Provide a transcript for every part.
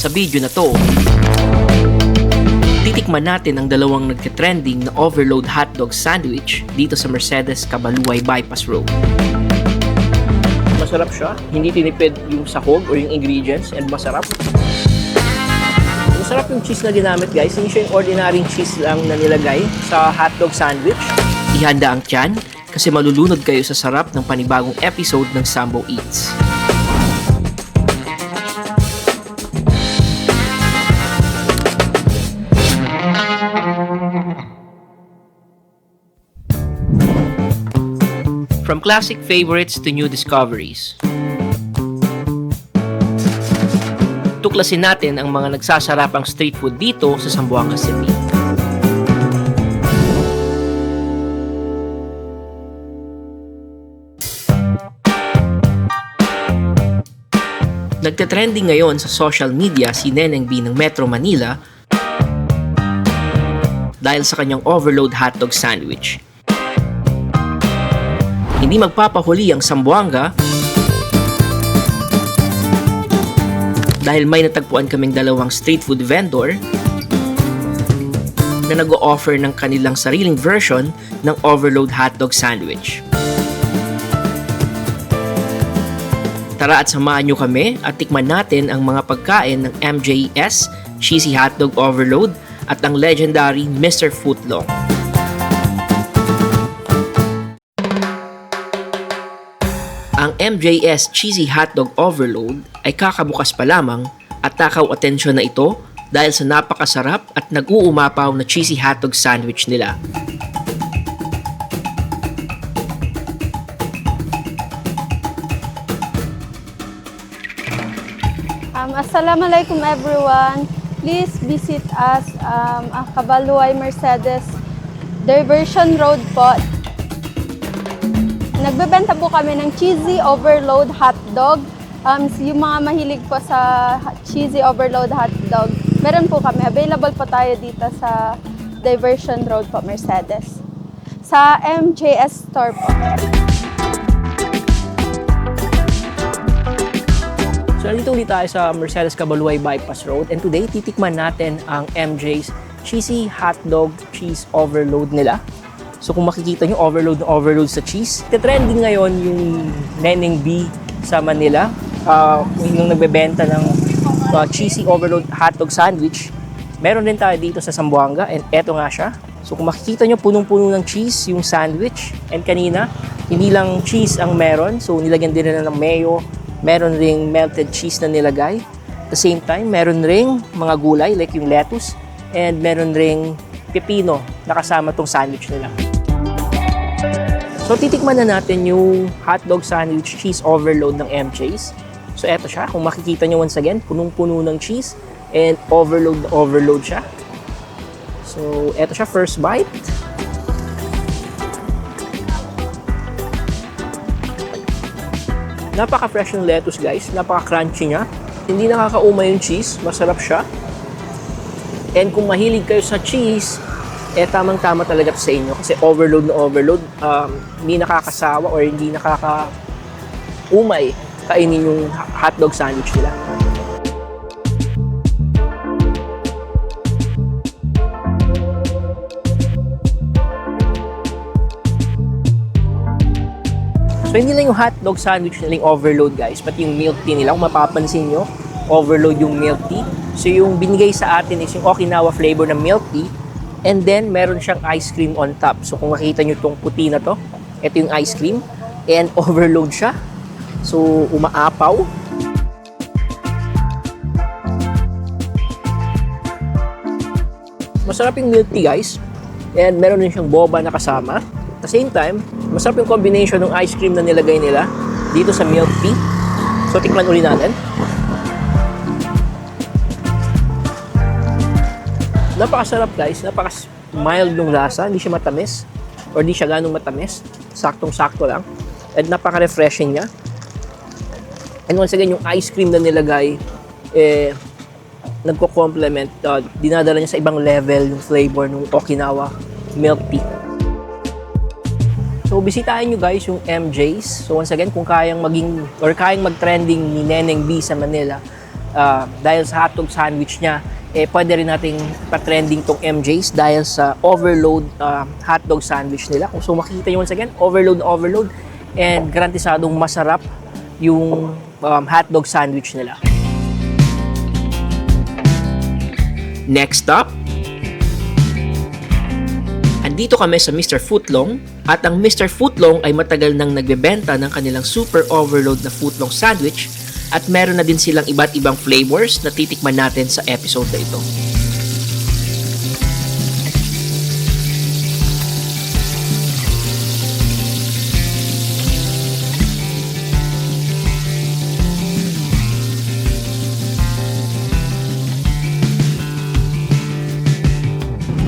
Sa video na to, titikman natin ang dalawang nagtitrending na overload hotdog sandwich dito sa Mercedes Cabaluay Bypass Road. Masarap siya, hindi tinipid yung sahog or yung ingredients, and masarap. Masarap yung cheese na ginamit, guys. Hindi siya yung ordinary cheese lang na nilagay sa hotdog sandwich. Ihanda ang tiyan kasi malulunod kayo sa sarap ng panibagong episode ng Sambo Eats. From classic favorites to new discoveries, tuklasin natin ang mga nagsasarapang street food dito sa Zamboanga City. Nagte-trending ngayon sa social media si Neneng B ng Metro Manila dahil sa kanyang overload hotdog sandwich. Hindi magpapahuli ang Zamboanga dahil may natagpuan kaming dalawang street food vendor na nag-o-offer ng kanilang sariling version ng overload hotdog sandwich. Tara at samahan nyo kami at tikman natin ang mga pagkain ng MJS Cheesy Hotdog Overload at ang legendary Mr. Footlong. Ang MJS Cheesy Hotdog Overload ay kakabukas pa lamang at takaw atensyon na ito dahil sa napakasarap at nag-uumapaw na cheesy hotdog sandwich nila. Assalamualaikum everyone. Please visit us Cabaluay Mercedes Diversion Road po. Nagbebenta po kami ng cheesy overload hotdog. Yung mga mahilig po sa cheesy overload hotdog, meron po kami. Available po tayo dito sa Diversion Road po, Mercedes. Sa MJS Store po. So nandito ulit tayo sa Mercedes Cabaluay Bypass Road and today titikman natin ang MJ's Cheesy Hotdog Cheese Overload nila. So kung makikita nyo, overload na overload sa cheese. Trending ngayon yung Neneng B sa Manila. Yung nagbebenta ng cheesy overload hotdog sandwich. Meron din tayo dito sa Zamboanga and eto nga siya. So kung makikita nyo, punong-puno ng cheese yung sandwich. And kanina, hindi lang cheese ang meron. So nilagyan din nila ng mayo. Meron ring melted cheese na nilagay. At the same time, meron ring mga gulay like yung lettuce. And meron ring pepino na kasama tong sandwich nila. So titikman na natin yung hotdog sandwich cheese overload ng MJ's. So eto siya, kung makikita nyo once again, punong-puno ng cheese and overload na overload siya. So eto siya, first bite. Napaka-fresh ng lettuce, guys. Napaka-crunchy niya. Hindi nakakauma yung cheese. Masarap siya. And kung mahilig kayo sa cheese, tamang-tama talaga sa inyo. Kasi overload na overload. Hindi nakakasawa or hindi nakakaumay kainin yung hotdog sandwich nila. So hindi lang yung hotdog sandwich nila yung overload, guys, pati yung milk tea nila. Kung mapapansin nyo, overload yung milk tea. So yung binigay sa atin is yung Okinawa flavor ng milk tea. And then meron siyang ice cream on top. So kung makita nyo itong puti na to, ito yung ice cream. And overload siya. So umaapaw. Masarap yung milk tea, guys. And meron din siyang boba na kasama. At the same time, masarap yung combination ng ice cream na nilagay nila dito sa milk tea. So, tikman uli natin. Napakasarap, guys. Napaka-mild ng lasa. Hindi siya matamis. Or hindi siya ganong matamis. Saktong-sakto lang. And napaka-refreshing niya. And once again, yung ice cream na nilagay, nagko-complement. Dinadala niya sa ibang level yung flavor ng Okinawa milk tea. So, bisitahin nyo guys yung MJ's. So, once again, kung kayang mag-trending ni Neneng B sa Manila, dahil sa hotdog sandwich niya, pwede rin nating pa-trending tong MJ's dahil sa overload hotdog sandwich nila. Kung so makikita nyo once again, overload, and garantisadong masarap yung hotdog sandwich nila. Next up, andito kami sa Mr. Footlong, at ang Mr. Footlong ay matagal nang nagbebenta ng kanilang super overload na footlong sandwich, at meron na din silang iba't ibang flavors na titikman natin sa episode na ito.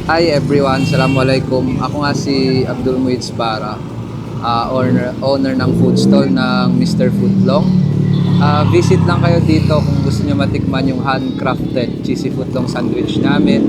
Hi everyone, Assalamualaikum. Ako nga si Abdul Muiz Bara, owner ng food stall ng Mr. Footlong. Visit lang kayo dito kung gusto nyo matikman yung handcrafted cheesy footlong sandwich namin.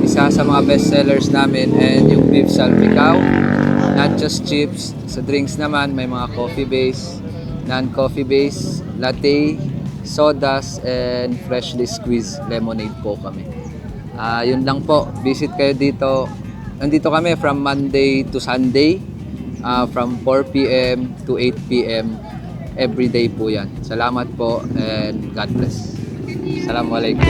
Isa sa mga best sellers namin, and yung beef salpicao, not just chips. Sa drinks naman, may mga coffee base, non-coffee base, latte, sodas, and freshly squeezed lemonade po kami. Yun lang po, visit kayo dito. Nandito kami from Monday to Sunday, from 4 p.m. to 8 p.m. every day po yan. Salamat po and God bless. Assalamualaikum.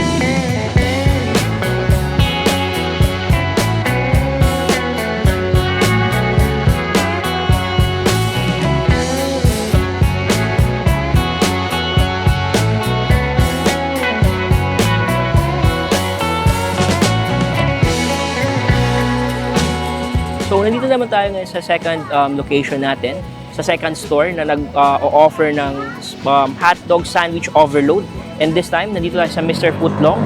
So, nandito naman tayo ngayon sa second location natin, sa second store na nag-offer ng hotdog sandwich overload. And this time, nandito tayo sa Mr. Footlong.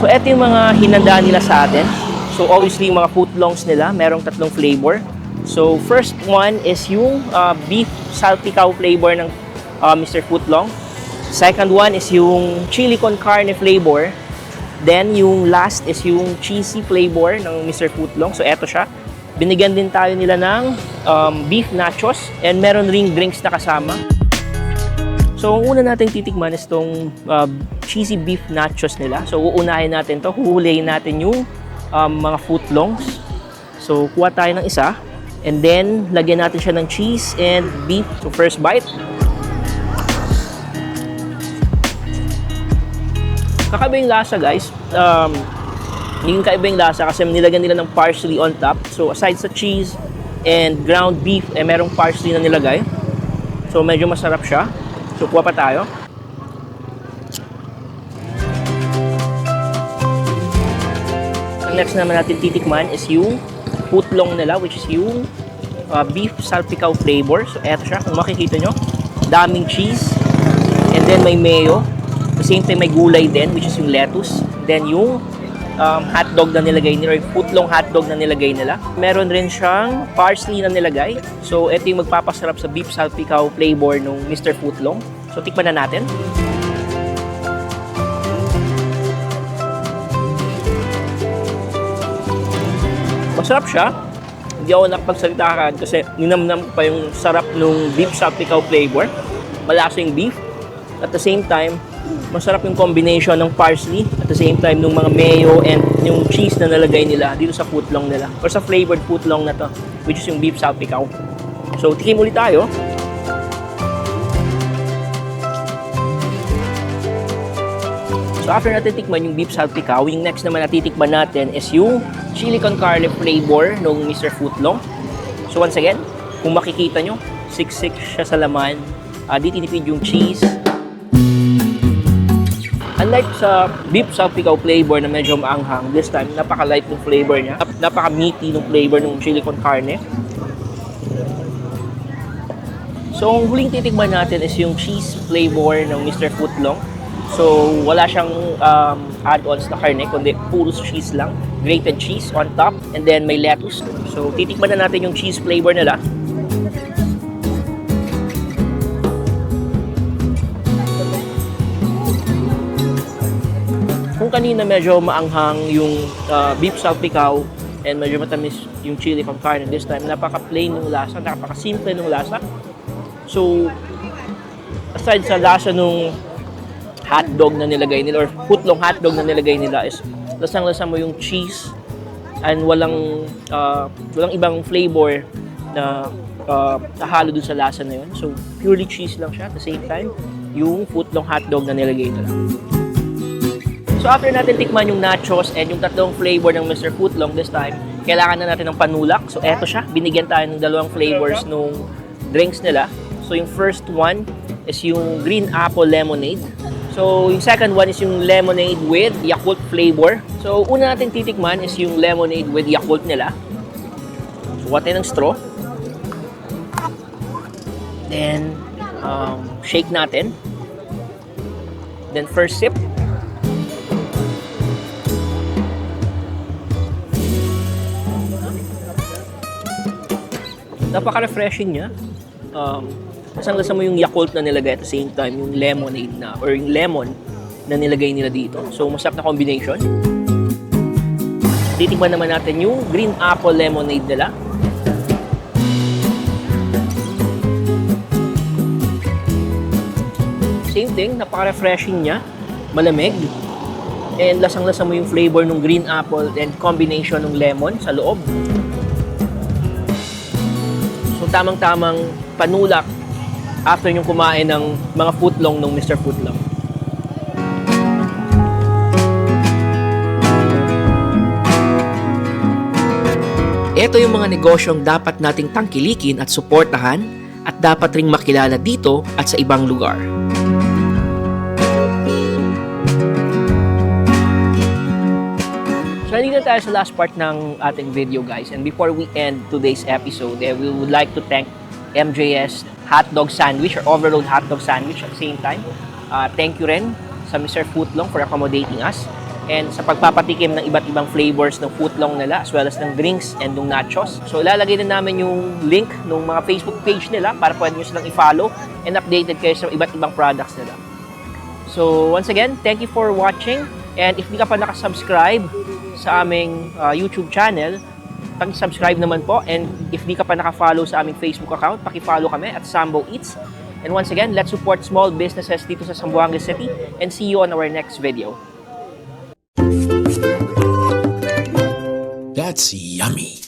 So, eto yung mga hinanda nila sa atin. So, obviously, yung mga footlongs nila, merong tatlong flavor. So, first one is yung beef salpicao flavor ng Mr. Footlong. Second one is yung chili con carne flavor. Then, yung last is yung cheesy flavor ng Mr. Footlong. So, eto siya. Binigyan din tayo nila ng beef nachos, and meron ring drinks na kasama. So, ang una natin titikman is itong cheesy beef nachos nila. So, uunahin natin to, huhulihin natin yung mga footlongs. So, kuha tayo ng isa, and then lagyan natin siya ng cheese and beef. So, first bite. Kakaiba yung lasa, guys. Naging kaiba yung lasa kasi nilagyan nila ng parsley on top. So, aside sa cheese and ground beef, merong parsley na nilagay. So, medyo masarap siya. So, kuha pa tayo. Ang next naman natin titikman is yung footlong nila, which is yung beef salpicao flavor. So, eto siya. Kung makikita nyo, daming cheese. And then, may mayo. At the same time, may gulay din, which is yung lettuce. Then, yung hotdog na nilagay nila, or footlong hotdog na nilagay nila. Meron rin siyang parsley na nilagay. So, ito yung magpapasarap sa beef salpicao flavor ng Mr. Footlong. So, tikman na natin. Masarap siya. Hindi ako nakapagsalita agad kasi ninamnam ko pa yung sarap ng beef salpicao flavor. Malasa yung beef. At the same time, masarap yung combination ng parsley at the same time ng mga mayo and yung cheese na nalagay nila dito sa footlong nila or sa flavored footlong na to, which is yung beef salpicao. So, tikim ulit tayo. So, after natin tikman yung beef salpicao, yung next naman natitikman natin is yung chili con carne flavor ng Mr. Footlong. So, once again, kung makikita nyo, siksik siya sa laman. Di tinipid yung cheese. Unlike sa beef salpicao flavor na medyo maanghang, this time, napaka-light ng flavor niya. Napaka-meaty ng flavor ng chili con carne. So, ang huling titikman natin is yung cheese flavor ng Mr. Footlong. So, wala siyang add-ons na karne, kundi puro cheese lang. Grated cheese on top, and then may lettuce. So, titikman na natin yung cheese flavor nila. Kung kanina medyo maanghang yung beef salpicao and medyo matamis yung chili con carne, this time napaka-plain ng lasa, napaka-simple ng lasa. So, aside sa lasa nung hotdog na nilagay nila or footlong hotdog na nilagay nila is lasang-lasa mo yung cheese and walang ibang flavor na nahalo dun sa lasa na yun. So, purely cheese lang siya at the same time, yung footlong hotdog na nilagay nila. So, after natin tikman yung nachos and yung tatlong flavor ng Mr. Footlong this time, kailangan na natin ng panulak. So, eto siya. Binigyan tayo ng dalawang flavors nung drinks nila. So, yung first one is yung green apple lemonade. So, yung second one is yung lemonade with Yakult flavor. So, una natin titikman is yung lemonade with Yakult nila. So, kuha tayo ng straw. Then, shake natin. Then, first sip. Napaka-refreshing niya. Lasang-lasa mo yung Yakult na nilagay at the same time yung lemonade na or yung lemon na nilagay nila dito. So, masarap na combination. Titikman naman natin yung green apple lemonade nila. Same thing, napaka-refreshing niya. Malamig. And lasang-lasa mo yung flavor ng green apple and combination ng lemon sa loob. So, tamang-tamang panulak after yung kumain ng mga footlong ng Mr. Footlong. Ito yung mga negosyong dapat nating tangkilikin at suportahan at dapat ring makilala dito at sa ibang lugar. So, nandito tayo sa last part ng ating video, guys. And before we end today's episode, we would like to thank MJS Hotdog Sandwich or Overload Hotdog Sandwich at the same time. Thank you rin sa Mr. Footlong for accommodating us and sa pagpapatikim ng iba't ibang flavors ng footlong nila as well as ng drinks and ng nachos. So, ilalagay na namin yung link ng mga Facebook page nila para pwede nyo silang i-follow and updated kayo sa iba't ibang products nila. So, once again, thank you for watching. And if di ka pa nakasubscribe sa aming YouTube channel, pag-subscribe naman po. And if di ka pa naka-follow sa aming Facebook account, paki-follow kami at Sambo Eats. And once again, let's support small businesses dito sa Zamboanga City and see you on our next video. That's yummy.